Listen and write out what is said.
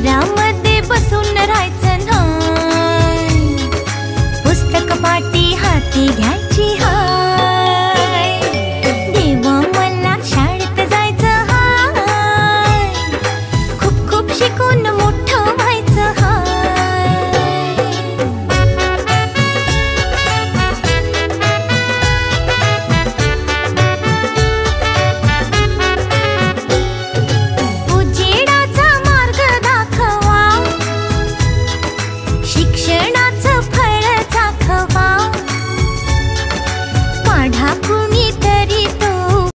घरामध्ये बसून राहायचं नाही, पुस्तक पाटी हाती घ्यायची हाय, देवा मला शाळेत जायचं हाय, खूप खूप शिकून मोठं व्हायचं हाय। उजेडाचा मार्ग दाखवा, शिक्षण